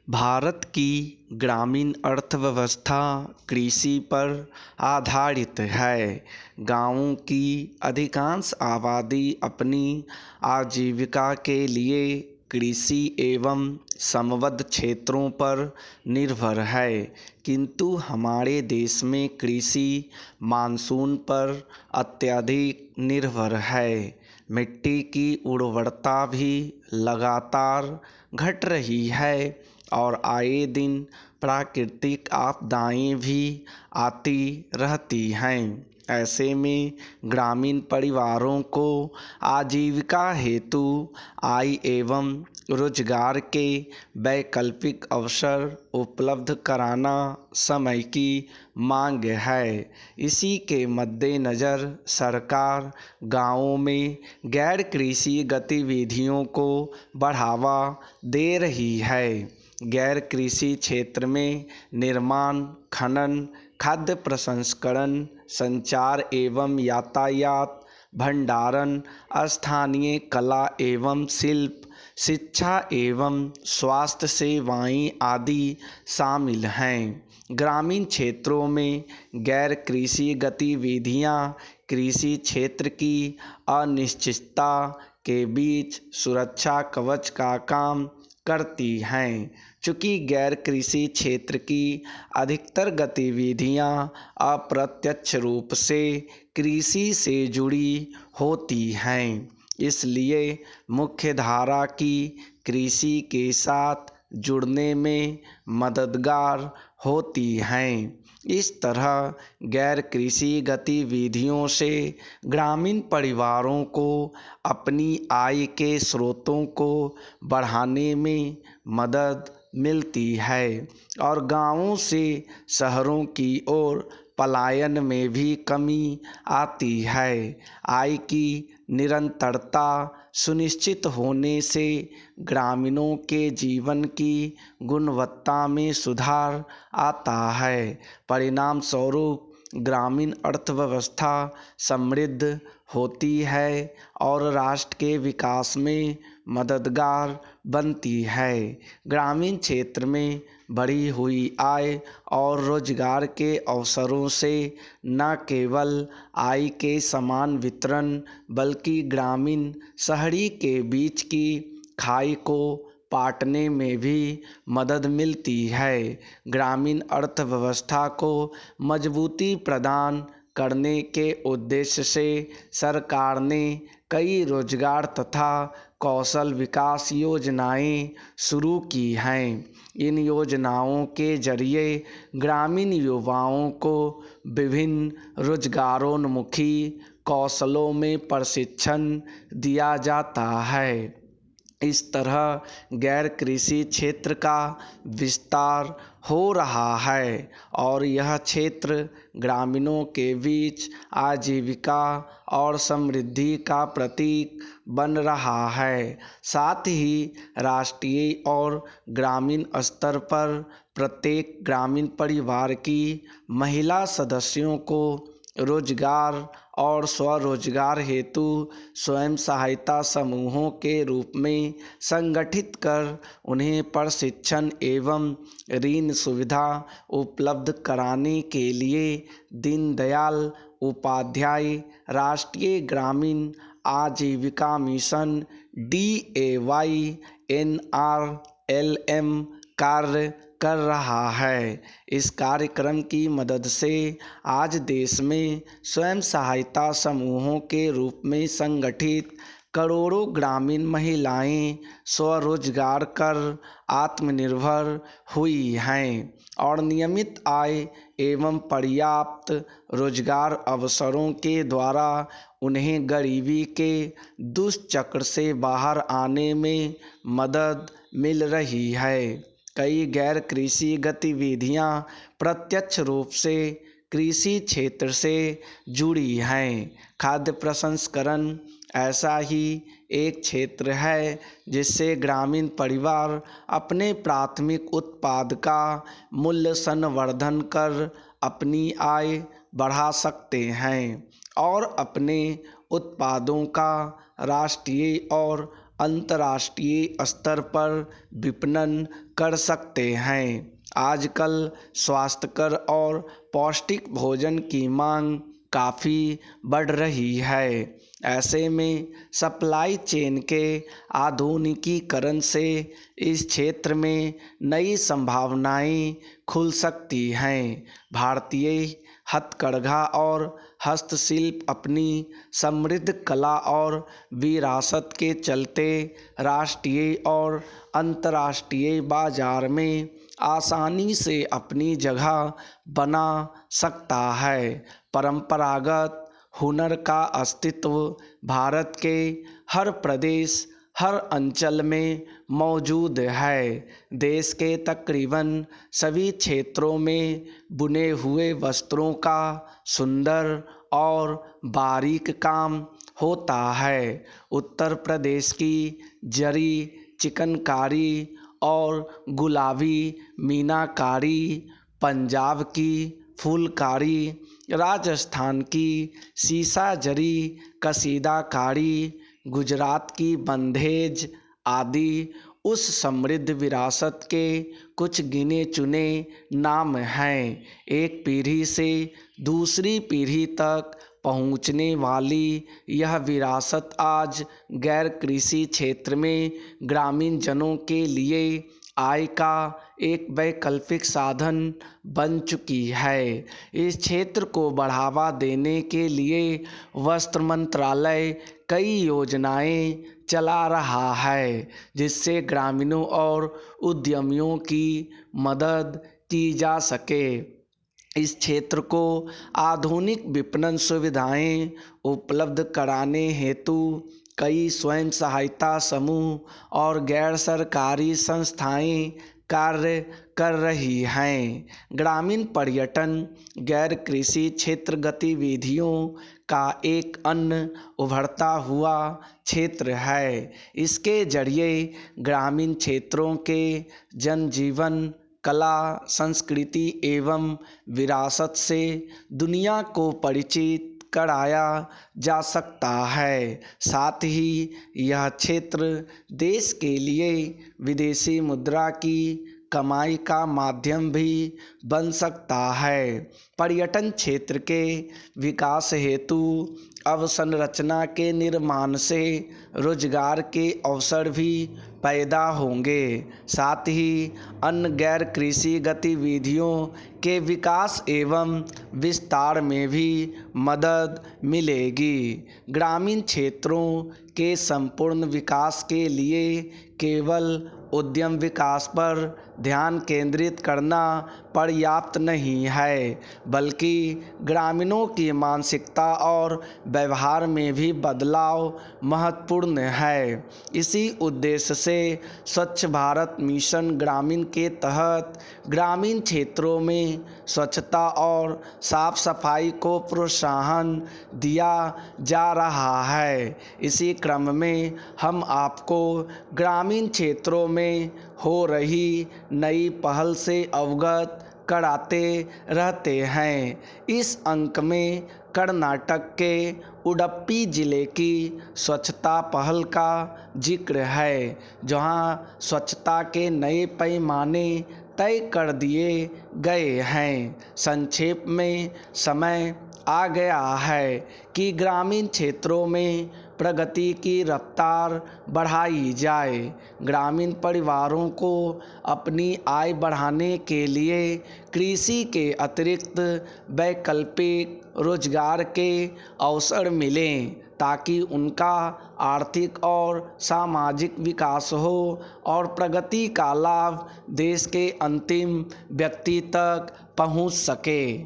भारत की ग्रामीण अर्थव्यवस्था कृषि पर आधारित है। गाँवों की अधिकांश आबादी अपनी आजीविका के लिए कृषि एवं संबद्ध क्षेत्रों पर निर्भर है, किंतु हमारे देश में कृषि मानसून पर अत्यधिक निर्भर है। मिट्टी की उर्वरता भी लगातार घट रही है और आए दिन प्राकृतिक आपदाएं भी आती रहती हैं। ऐसे में ग्रामीण परिवारों को आजीविका हेतु आय एवं रोजगार के वैकल्पिक अवसर उपलब्ध कराना समय की मांग है। इसी के मद्देनज़र सरकार गांवों में गैर कृषि गतिविधियों को बढ़ावा दे रही है। गैर कृषि क्षेत्र में निर्माण, खनन, खाद्य प्रसंस्करण, संचार एवं यातायात, भंडारण, स्थानीय कला एवं शिल्प, शिक्षा एवं स्वास्थ्य सेवाएं आदि शामिल हैं। ग्रामीण क्षेत्रों में गैर कृषि गतिविधियां कृषि क्षेत्र की अनिश्चितता के बीच सुरक्षा कवच का काम करती हैं। चूँकि गैर कृषि क्षेत्र की अधिकतर गतिविधियां अप्रत्यक्ष रूप से कृषि से जुड़ी होती हैं, इसलिए मुख्यधारा की कृषि के साथ जुड़ने में मददगार होती हैं। इस तरह गैर कृषि गतिविधियों से ग्रामीण परिवारों को अपनी आय के स्रोतों को बढ़ाने में मदद मिलती है और गांवों से शहरों की ओर पलायन में भी कमी आती है। आय की निरंतरता सुनिश्चित होने से ग्रामीणों के जीवन की गुणवत्ता में सुधार आता है। परिणाम स्वरूप ग्रामीण अर्थव्यवस्था समृद्ध होती है और राष्ट्र के विकास में मददगार बनती है। ग्रामीण क्षेत्र में बढ़ी हुई आय और रोजगार के अवसरों से न केवल आय के समान वितरण बल्कि ग्रामीण शहरी के बीच की खाई को पाटने में भी मदद मिलती है। ग्रामीण अर्थव्यवस्था को मजबूती प्रदान करने के उद्देश्य से सरकार ने कई रोजगार तथा कौशल विकास योजनाएं शुरू की हैं। इन योजनाओं के जरिए ग्रामीण युवाओं को विभिन्न रोजगारोन्मुखी कौशलों में प्रशिक्षण दिया जाता है। इस तरह गैर कृषि क्षेत्र का विस्तार हो रहा है और यह क्षेत्र ग्रामीणों के बीच आजीविका और समृद्धि का प्रतीक बन रहा है। साथ ही राष्ट्रीय और ग्रामीण स्तर पर प्रत्येक ग्रामीण परिवार की महिला सदस्यों को रोजगार और स्वरोजगार हेतु स्वयं सहायता समूहों के रूप में संगठित कर उन्हें प्रशिक्षण एवं ऋण सुविधा उपलब्ध कराने के लिए दीनदयाल उपाध्याय राष्ट्रीय ग्रामीण आजीविका मिशन DAY/NRLM कार्य कर रहा है। इस कार्यक्रम की मदद से आज देश में स्वयं सहायता समूहों के रूप में संगठित करोड़ों ग्रामीण महिलाएं स्वरोजगार कर आत्मनिर्भर हुई हैं और नियमित आय एवं पर्याप्त रोजगार अवसरों के द्वारा उन्हें गरीबी के दुष्चक्र से बाहर आने में मदद मिल रही है। कई गैर कृषि गतिविधियां प्रत्यक्ष रूप से कृषि क्षेत्र से जुड़ी हैं। खाद्य प्रसंस्करण ऐसा ही एक क्षेत्र है जिससे ग्रामीण परिवार अपने प्राथमिक उत्पाद का मूल्य संवर्धन कर अपनी आय बढ़ा सकते हैं और अपने उत्पादों का राष्ट्रीय और अंतर्राष्ट्रीय स्तर पर विपणन कर सकते हैं। आजकल स्वास्थ्यकर और पौष्टिक भोजन की मांग काफ़ी बढ़ रही है। ऐसे में सप्लाई चेन के आधुनिकीकरण से इस क्षेत्र में नई संभावनाएं खुल सकती हैं। भारतीय हथकरघा और हस्तशिल्प अपनी समृद्ध कला और विरासत के चलते राष्ट्रीय और अंतर्राष्ट्रीय बाजार में आसानी से अपनी जगह बना सकता है। परंपरागत हुनर का अस्तित्व भारत के हर प्रदेश, हर अंचल में मौजूद है। देश के तकरीबन सभी क्षेत्रों में बुने हुए वस्त्रों का सुंदर और बारीक काम होता है। उत्तर प्रदेश की जरी चिकनकारी और गुलाबी मीनाकारी, पंजाब की फूलकारी, राजस्थान की सीसा जरी कसीदाकारी, गुजरात की बंधेज आदि उस समृद्ध विरासत के कुछ गिने चुने नाम हैं। एक पीढ़ी से दूसरी पीढ़ी तक पहुंचने वाली यह विरासत आज गैर कृषि क्षेत्र में ग्रामीण जनों के लिए आय का एक वैकल्पिक साधन बन चुकी है। इस क्षेत्र को बढ़ावा देने के लिए वस्त्र मंत्रालय कई योजनाएं चला रहा है, जिससे ग्रामीणों और उद्यमियों की मदद की जा सके। इस क्षेत्र को आधुनिक विपणन सुविधाएं उपलब्ध कराने हेतु कई स्वयं सहायता समूह और गैर सरकारी संस्थाएं कार्य कर रही हैं। ग्रामीण पर्यटन गैर कृषि क्षेत्र गतिविधियों का एक अन्य उभरता हुआ क्षेत्र है। इसके जरिए ग्रामीण क्षेत्रों के जनजीवन, कला, संस्कृति एवं विरासत से दुनिया को परिचित कराया जा सकता है। साथ ही यह क्षेत्र देश के लिए विदेशी मुद्रा की कमाई का माध्यम भी बन सकता है। पर्यटन क्षेत्र के विकास हेतु अवसंरचना के निर्माण से रोजगार के अवसर भी पैदा होंगे। साथ ही अन्य गैर कृषि गतिविधियों के विकास एवं विस्तार में भी मदद मिलेगी। ग्रामीण क्षेत्रों के संपूर्ण विकास के लिए केवल उद्यम विकास पर ध्यान केंद्रित करना पर्याप्त नहीं है, बल्कि ग्रामीणों की मानसिकता और व्यवहार में भी बदलाव महत्वपूर्ण है। इसी उद्देश्य से स्वच्छ भारत मिशन ग्रामीण के तहत ग्रामीण क्षेत्रों में स्वच्छता और साफ सफाई को प्रोत्साहन दिया जा रहा है। इसी क्रम में हम आपको ग्रामीण क्षेत्रों में हो रही नई पहल से अवगत कराते रहते हैं। इस अंक में कर्नाटक के उडुपी जिले की स्वच्छता पहल का जिक्र है, जहां स्वच्छता के नए पैमाने तय कर दिए गए हैं। संक्षेप में समय आ गया है कि ग्रामीण क्षेत्रों में प्रगति की रफ्तार बढ़ाई जाए। ग्रामीण परिवारों को अपनी आय बढ़ाने के लिए कृषि के अतिरिक्त वैकल्पिक रोजगार के अवसर मिलें, ताकि उनका आर्थिक और सामाजिक विकास हो और प्रगति का लाभ देश के अंतिम व्यक्ति तक पहुंच सके।